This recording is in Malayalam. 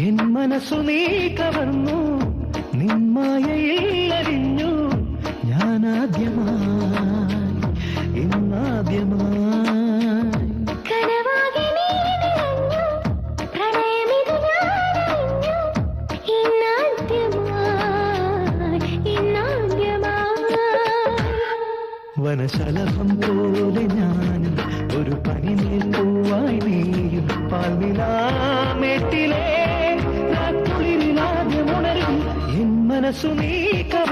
എൻ മനസ്സു നീ കവർന്നു, നിന്മായയിൽ അരിഞ്ഞു ഞാനാദ്യമായി, ഇന്നാദ്യമായി. വനശലഭം പോലെ ഞാനും ഒരു പനിമേൽ പൂവായി നീയും പാൽനിലാമേട്ടിലെ കുളിരിലാദ്യമുണരും. എൻ മനസ്സു നീ കവ